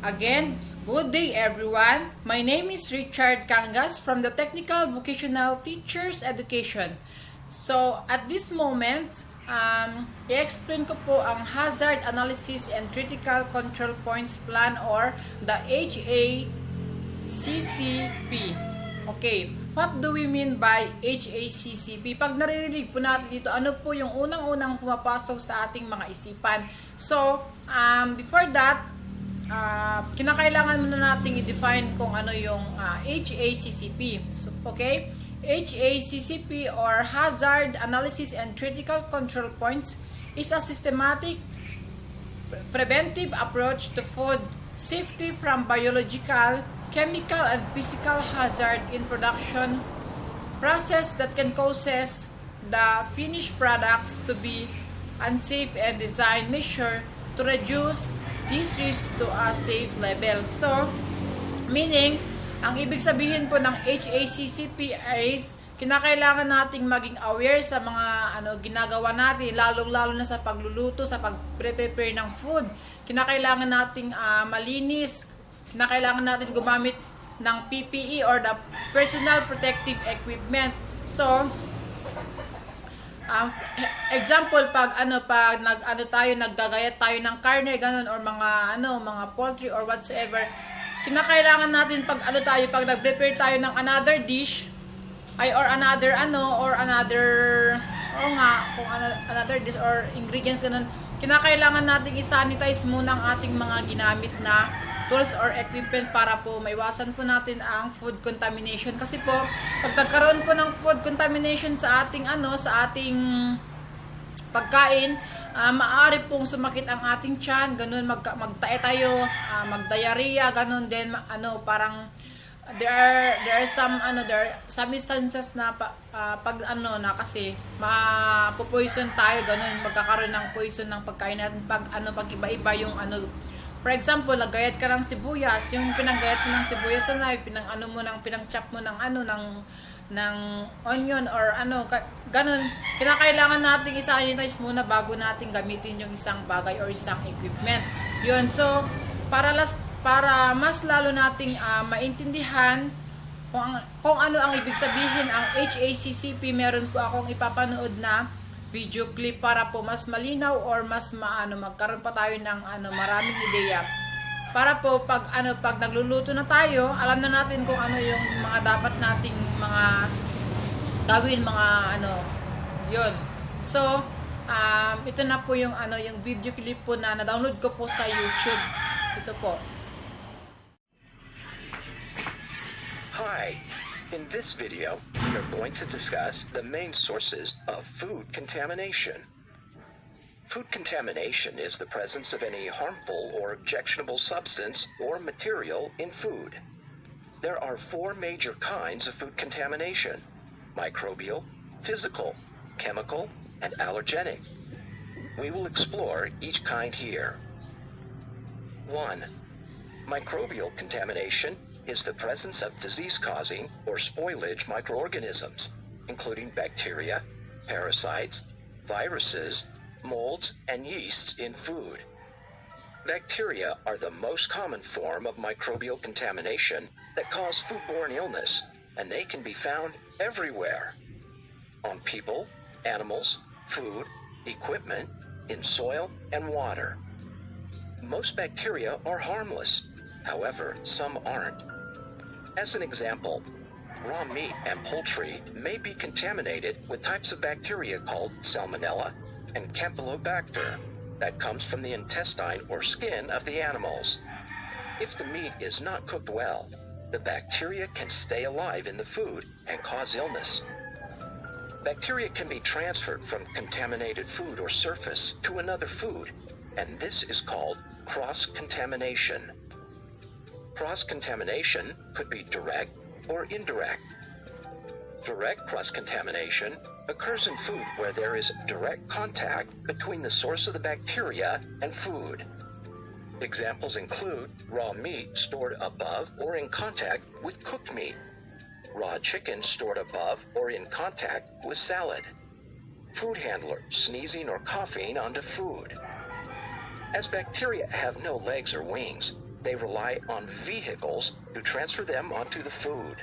Again, good day everyone. My name is Richard Kangas from the Technical Vocational Teachers Education. So, at this moment, i-explain ko po ang Hazard Analysis and Critical Control Points Plan or the Haccp. Okay, what do we mean by Haccp? Pag naririnig po natin dito, ano po yung unang-unang pumapasok sa ating mga isipan? So, before that, kinakailangan muna nating i-define kung ano yung Haccp. So, okay? Haccp or Hazard Analysis and Critical Control Points is a systematic preventive approach to food safety from biological, chemical, and physical hazard in production process that can causes the finished products to be unsafe and design measure to reduce this risk to a safe level. So, meaning, ang ibig sabihin po ng Haccp is kinakailangan nating maging aware sa mga ginagawa natin, lalong-lalo na sa pagluluto, sa pag-prepare ng food. Kinakailangan nating malinis, kinakailangan natin gumamit ng PPE or the personal protective equipment. So, example, pag naggagayat tayo ng karne, ganun, or mga poultry or whatsoever, kinakailangan natin pag nag-prepare tayo ng another dish, another dish or ingredients, ganun, kinakailangan natin i-sanitize muna ang ating mga ginamit na tools or equipment para po maiwasan po natin ang food contamination. Kasi po, pag nagkaroon po ng food contamination sa ating pagkain, maaari pong sumakit ang ating tiyan, ganun, magtae tayo, mag-diarrhea, ganun din, parang there are some instances na kasi mapopoison tayo, ganun, magkakaroon ng poison ng pagkain natin pag iba-iba yung for example, nagayat ka ng sibuyas, yung pinanggayat mo ng sibuyas na pinang-chop mo ng onion or ganun. Kinakailangan nating i-sanitize muna bago natin gamitin yung isang bagay or isang equipment. Yun, so para mas lalo nating maintindihan kung ano ang ibig sabihin ang Haccp, meron po akong ipapanood na video clip para po mas malinaw or mas magkaroon pa tayo ng maraming ideya. Para po pag nagluluto na tayo, alam na natin kung ano yung mga dapat nating mga gawin, yun. So, ito na po yung yung video clip po na na-download ko po sa YouTube. Ito po. Hi. In this video, we are going to discuss the main sources of food contamination. Food contamination is the presence of any harmful or objectionable substance or material in food. There are four major kinds of food contamination: microbial, physical, chemical, and allergenic. We will explore each kind here. 1. Microbial contamination is the presence of disease-causing or spoilage microorganisms, including bacteria, parasites, viruses, molds, and yeasts in food. Bacteria are the most common form of microbial contamination that cause foodborne illness, and they can be found everywhere: on people, animals, food, equipment, in soil, and water. Most bacteria are harmless. However, some aren't. As an example, raw meat and poultry may be contaminated with types of bacteria called Salmonella and Campylobacter that comes from the intestine or skin of the animals. If the meat is not cooked well, the bacteria can stay alive in the food and cause illness. Bacteria can be transferred from contaminated food or surface to another food, and this is called cross-contamination. Cross-contamination could be direct or indirect. Direct cross-contamination occurs in food where there is direct contact between the source of the bacteria and food. Examples include raw meat stored above or in contact with cooked meat, raw chicken stored above or in contact with salad, food handler sneezing or coughing onto food. As bacteria have no legs or wings, they rely on vehicles to transfer them onto the food.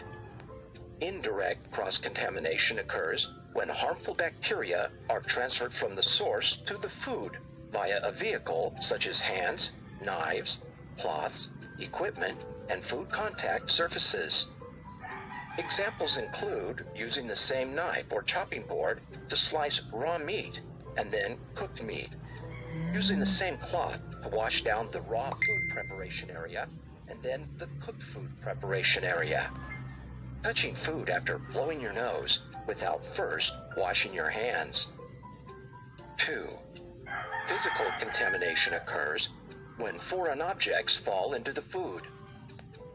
Indirect cross-contamination occurs when harmful bacteria are transferred from the source to the food via a vehicle such as hands, knives, cloths, equipment, and food contact surfaces. Examples include using the same knife or chopping board to slice raw meat and then cooked meat, using the same cloth to wash down the raw food preparation area and then the cooked food preparation area, touching food after blowing your nose without first washing your hands. 2. Physical contamination occurs when foreign objects fall into the food.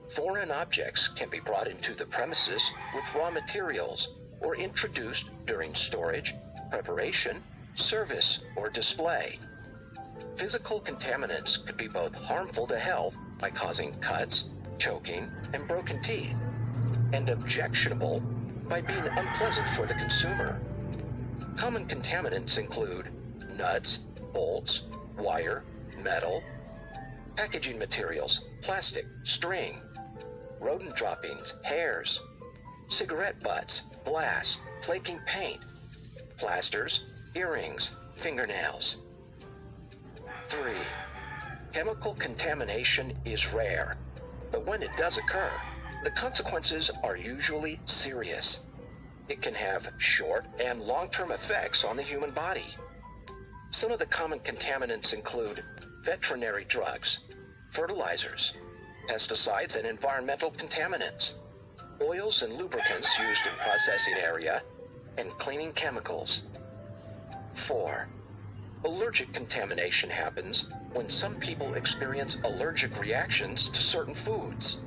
Foreign objects can be brought into the premises with raw materials or introduced during storage, preparation, service, or display. Physical contaminants could be both harmful to health by causing cuts, choking, and broken teeth, and objectionable by being unpleasant for the consumer. Common contaminants include nuts, bolts, wire, metal, packaging materials, plastic, string, rodent droppings, hairs, cigarette butts, glass, flaking paint, plasters, earrings, fingernails. 3. Chemical contamination is rare, but when it does occur, the consequences are usually serious. It can have short and long-term effects on the human body. Some of the common contaminants include veterinary drugs, fertilizers, pesticides and environmental contaminants, oils and lubricants used in processing area, and cleaning chemicals. 4. Allergic contamination happens when some people experience allergic reactions to certain foods.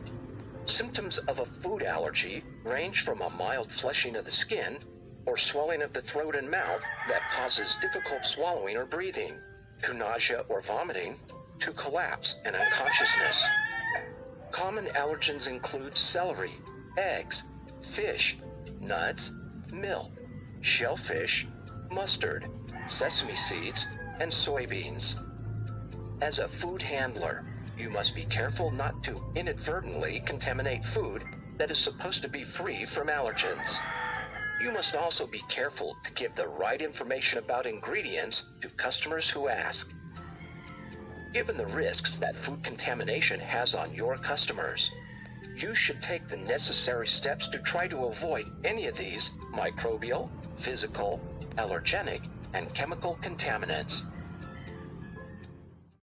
Symptoms of a food allergy range from a mild flushing of the skin or swelling of the throat and mouth that causes difficult swallowing or breathing, to nausea or vomiting, to collapse and unconsciousness. Common allergens include celery, eggs, fish, nuts, milk, shellfish, mustard, sesame seeds, and soybeans. As a food handler, you must be careful not to inadvertently contaminate food that is supposed to be free from allergens. You must also be careful to give the right information about ingredients to customers who ask. Given the risks that food contamination has on your customers, you should take the necessary steps to try to avoid any of these microbial, physical, allergenic, and chemical contaminants.